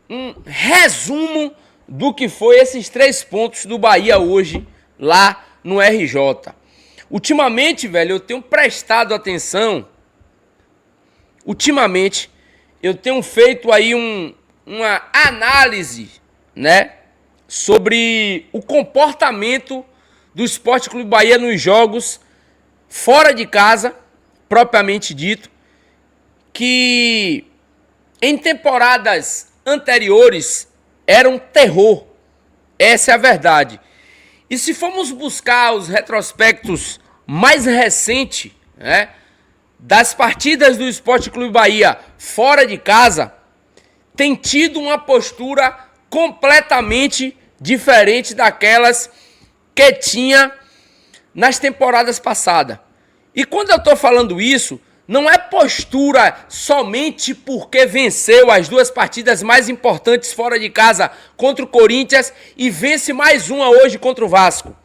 um resumo do que foi esses 3 pontos do Bahia hoje lá no RJ. Ultimamente, velho, eu tenho prestado atenção. Ultimamente, eu tenho feito aí uma análise, né, sobre o comportamento do Sport Clube Bahia nos jogos fora de casa, propriamente dito, que em temporadas anteriores era um terror. Essa é a verdade. E se formos buscar os retrospectos mais recentes, né, das partidas do Sport Clube Bahia fora de casa, tem tido uma postura completamente diferente daquelas que tinha nas temporadas passadas. E quando eu estou falando isso, não é postura somente porque venceu as 2 partidas mais importantes fora de casa contra o Corinthians e vence mais uma hoje contra o Vasco.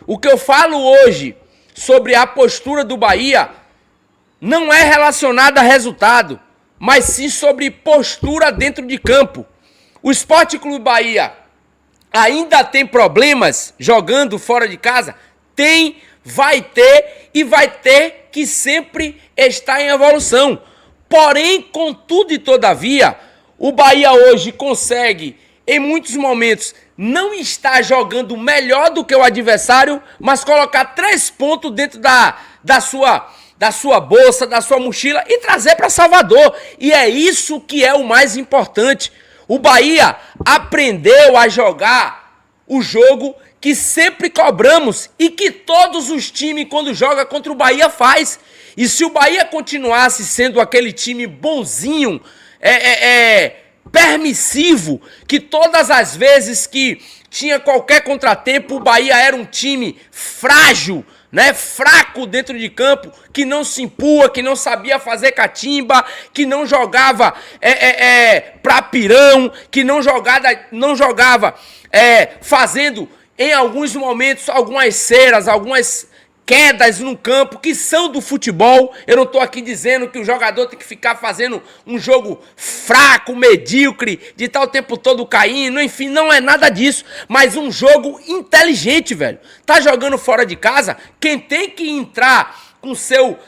O que eu falo hoje sobre a postura do Bahia não é relacionado a resultado, mas sim sobre postura dentro de campo. O Sport Clube Bahia ainda tem problemas jogando fora de casa? Tem, vai ter e vai ter que sempre estar em evolução. Porém, contudo e todavia, o Bahia hoje consegue, em muitos momentos, não estar jogando melhor do que o adversário, mas colocar 3 pontos dentro da sua bolsa, da sua mochila e trazer para Salvador. E é isso que é o mais importante. O Bahia aprendeu a jogar o jogo que sempre cobramos e que todos os times, quando joga contra o Bahia, faz. E se o Bahia continuasse sendo aquele time bonzinho, permissivo, que todas as vezes que tinha qualquer contratempo, o Bahia era um time frágil, né, fraco dentro de campo, que não se impua, que não sabia fazer catimba, que não jogava pra pirão, que não jogava fazendo em alguns momentos algumas ceras, algumas quedas no campo que são do futebol. Eu não estou aqui dizendo que o jogador tem que ficar fazendo um jogo fraco, medíocre, de estar o tempo todo caindo, enfim, não é nada disso, mas um jogo inteligente, velho. Tá jogando fora de casa, quem tem que entrar com seu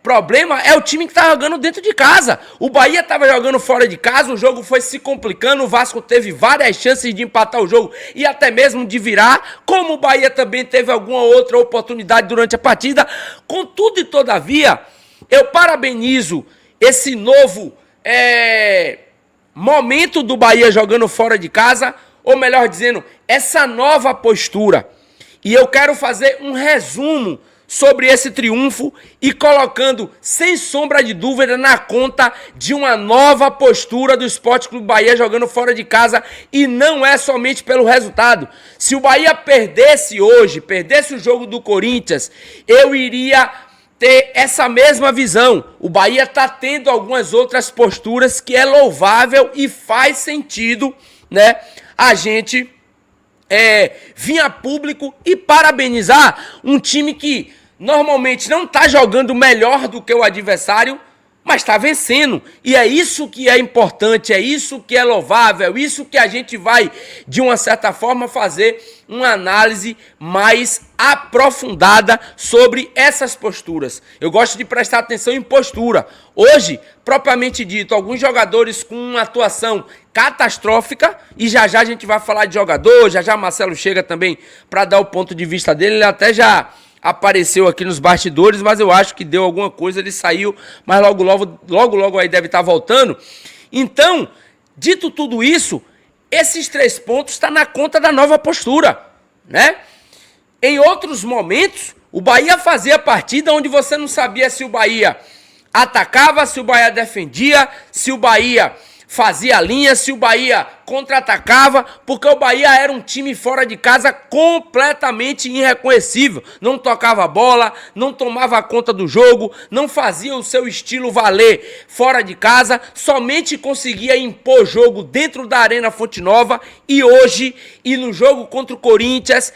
problema é o time que tá jogando dentro de casa. O Bahia tava jogando fora de casa, o jogo foi se complicando, o Vasco teve várias chances de empatar o jogo e até mesmo de virar, como o Bahia também teve alguma outra oportunidade durante a partida. Contudo e todavia, eu parabenizo esse novo momento do Bahia jogando fora de casa, ou melhor dizendo, essa nova postura. E eu quero fazer um resumo sobre esse triunfo e colocando, sem sombra de dúvida, na conta de uma nova postura do Sport Clube Bahia jogando fora de casa, e não é somente pelo resultado. Se o Bahia perdesse hoje, perdesse o jogo do Corinthians, eu iria ter essa mesma visão. O Bahia está tendo algumas outras posturas que é louvável e faz sentido, né, a gente vir a público e parabenizar um time que normalmente não está jogando melhor do que o adversário, mas está vencendo. E é isso que é importante, é isso que é louvável, é isso que a gente vai, de uma certa forma, fazer uma análise mais aprofundada sobre essas posturas. Eu gosto de prestar atenção em postura. Hoje, propriamente dito, alguns jogadores com uma atuação catastrófica, e já já a gente vai falar de jogador, já já Marcelo chega também para dar o ponto de vista dele, ele até já apareceu aqui nos bastidores, mas eu acho que deu alguma coisa, ele saiu, mas logo aí deve estar voltando. Então, dito tudo isso, esses 3 pontos estão na conta da nova postura, né? Em outros momentos, o Bahia fazia partida onde você não sabia se o Bahia atacava, se o Bahia defendia, se o Bahia fazia linha, se o Bahia contra-atacava, porque o Bahia era um time fora de casa completamente irreconhecível. Não tocava bola, não tomava conta do jogo, não fazia o seu estilo valer fora de casa, somente conseguia impor jogo dentro da Arena Fonte Nova. E hoje, e no jogo contra o Corinthians,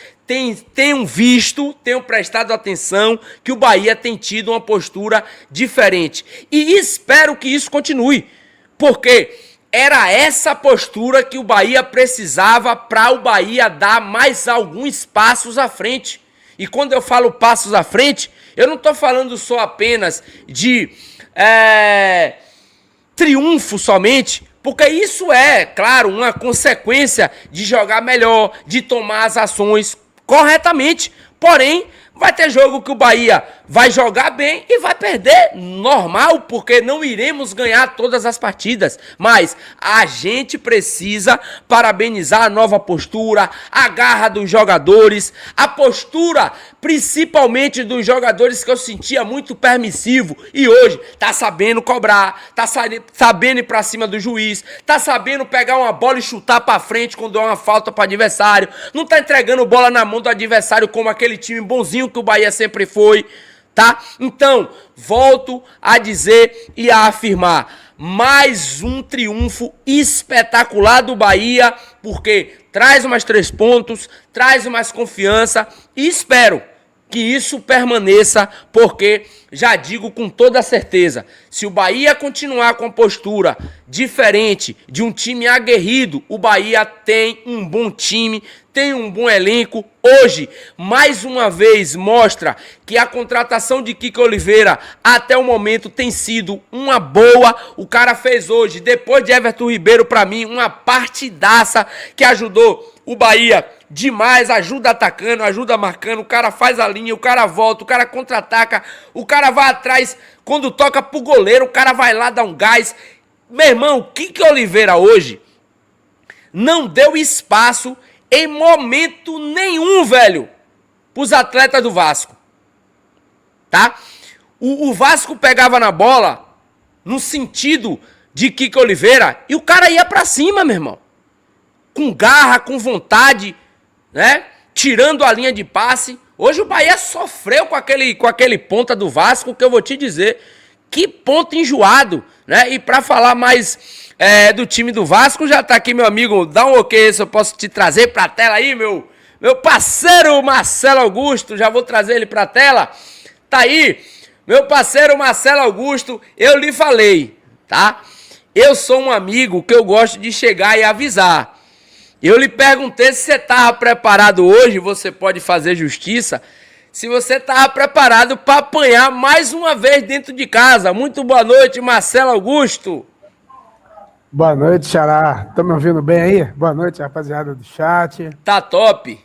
tenho visto, tenho prestado atenção que o Bahia tem tido uma postura diferente. E espero que isso continue, porque Era essa postura que o Bahia precisava para o Bahia dar mais alguns passos à frente. E quando eu falo passos à frente, eu não estou falando só apenas de triunfo somente, porque isso é, claro, uma consequência de jogar melhor, de tomar as ações corretamente. Porém, vai ter jogo que o Bahia vai jogar bem e vai perder, normal, porque não iremos ganhar todas as partidas. Mas a gente precisa parabenizar a nova postura, a garra dos jogadores, a postura principalmente dos jogadores que eu sentia muito permissivo e hoje tá sabendo cobrar, tá sabendo ir pra cima do juiz, tá sabendo pegar uma bola e chutar pra frente quando é uma falta pro adversário, não tá entregando bola na mão do adversário como aquele time bonzinho que o Bahia sempre foi, tá? Então, volto a dizer e a afirmar, mais um triunfo espetacular do Bahia, porque traz mais 3 pontos, traz mais confiança e espero que isso permaneça, porque já digo com toda certeza, se o Bahia continuar com a postura diferente de um time aguerrido, o Bahia tem um bom time, tem um bom elenco. Hoje, mais uma vez, mostra que a contratação de Kiko Oliveira até o momento tem sido uma boa. O cara fez hoje, depois de Everton Ribeiro, para mim, uma partidaça que ajudou o Bahia demais, ajuda atacando, ajuda marcando, o cara faz a linha, o cara volta, o cara contra-ataca, o cara vai atrás, quando toca pro goleiro, o cara vai lá dar um gás. Meu irmão, o Kiko Oliveira hoje não deu espaço em momento nenhum, velho, pros atletas do Vasco, tá? O Vasco pegava na bola no sentido de Kiko Oliveira e o cara ia pra cima, meu irmão, com garra, com vontade, né? Tirando a linha de passe. Hoje o Bahia sofreu com aquele ponta do Vasco, que eu vou te dizer, que ponto enjoado, né? E para falar mais do time do Vasco, já tá aqui meu amigo, dá um ok se eu posso te trazer pra tela aí, meu parceiro Marcelo Augusto, já vou trazer ele pra tela. Tá aí, meu parceiro Marcelo Augusto, eu lhe falei, tá? Eu sou um amigo que eu gosto de chegar e avisar. Eu lhe perguntei se você estava preparado hoje, você pode fazer justiça, se você estava preparado para apanhar mais uma vez dentro de casa. Muito boa noite, Marcelo Augusto. Boa noite, Xará. Estão me ouvindo bem aí? Boa noite, rapaziada do chat. Tá top.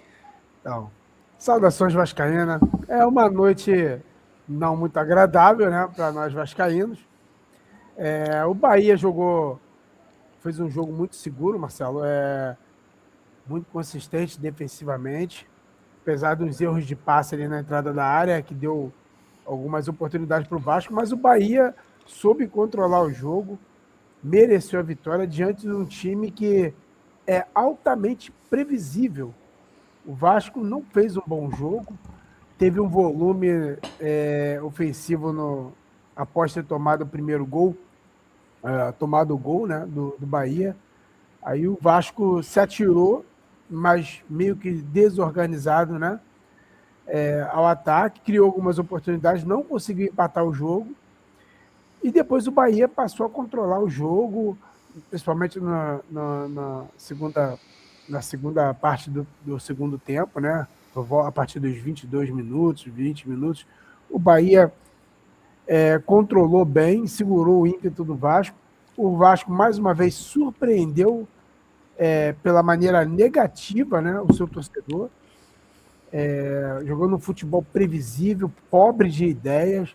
Então, saudações vascaínas. É uma noite não muito agradável, né, para nós vascaínos. O Bahia fez um jogo muito seguro, Marcelo. Muito consistente defensivamente, apesar dos erros de passe ali na entrada da área, que deu algumas oportunidades para o Vasco, mas o Bahia soube controlar o jogo, mereceu a vitória diante de um time que é altamente previsível. O Vasco não fez um bom jogo, teve um volume ofensivo após ter tomado o primeiro gol, tomado o gol, né, do Bahia. Aí o Vasco se atirou, mas meio que desorganizado, né, ao ataque, criou algumas oportunidades, não conseguiu empatar o jogo, e depois o Bahia passou a controlar o jogo, principalmente na segunda parte do segundo tempo, né, a partir dos 22 minutos, 20 minutos, o Bahia controlou bem, segurou o ímpeto do Vasco. O Vasco, mais uma vez, surpreendeu pela maneira negativa, né, o seu torcedor. Jogando um futebol previsível, pobre de ideias,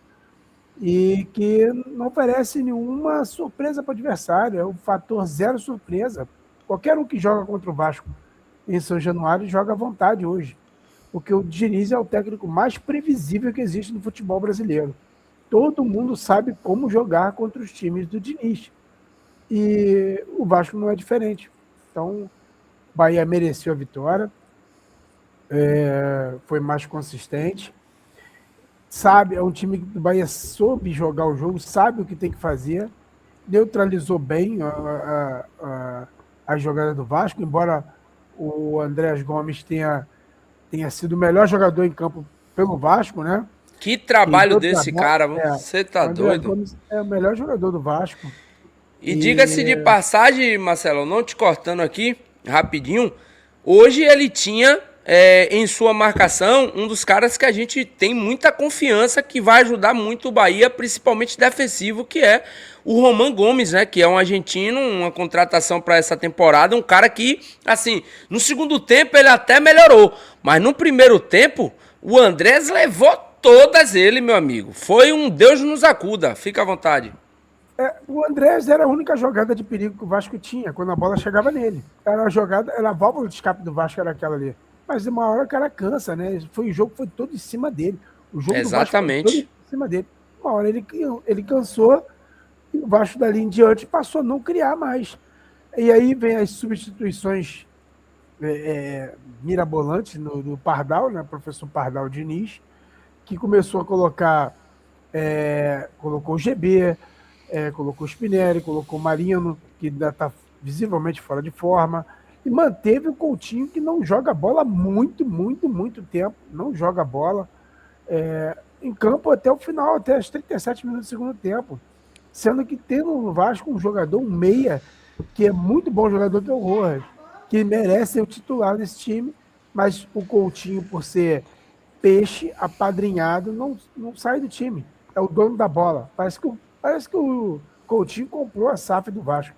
e que não oferece nenhuma surpresa para o adversário. É o fator zero surpresa. Qualquer um que joga contra o Vasco em São Januário joga à vontade hoje, porque o Diniz é o técnico mais previsível que existe no futebol brasileiro. Todo mundo sabe como jogar contra os times do Diniz. E o Vasco não é diferente. Então, o Bahia mereceu a vitória, foi mais consistente. É um time que o Bahia soube jogar o jogo, sabe o que tem que fazer, neutralizou bem a jogada do Vasco, embora o Andrés Gomes tenha sido o melhor jogador em campo pelo Vasco, né? Que trabalho desse cara, você tá doido? Gomes é o melhor jogador do Vasco. E diga-se de passagem, Marcelo, não te cortando aqui, rapidinho, hoje ele tinha em sua marcação um dos caras que a gente tem muita confiança que vai ajudar muito o Bahia, principalmente defensivo, que é o Román Gomes, né? Que é um argentino, uma contratação para essa temporada, um cara que, assim, no segundo tempo ele até melhorou, mas no primeiro tempo o Andrés levou todas ele, meu amigo. Foi um Deus nos acuda, fica à vontade. O Andrés era a única jogada de perigo que o Vasco tinha, quando a bola chegava nele. Era a jogada, era a válvula de escape do Vasco, era aquela ali. Mas uma hora o cara cansa, né? O jogo foi todo em cima dele. O jogo do Vasco foi todo em cima dele. Uma hora ele cansou e o Vasco dali em diante passou a não criar mais. E aí vem as substituições mirabolantes do Pardal, né? Professor Pardal Diniz, que começou a colocar, colocou o GB, colocou o Spinelli, colocou o Marino, que ainda está visivelmente fora de forma, e manteve o Coutinho, que não joga bola há muito, muito, muito tempo, não joga bola em campo até o final, até os 37 minutos do segundo tempo, sendo que tem no Vasco um jogador, um meia, que é muito bom jogador, que é o Rojas, que merece ser o titular desse time, mas o Coutinho, por ser peixe apadrinhado, não sai do time. É o dono da bola. Parece que o Coutinho comprou a SAF do Vasco.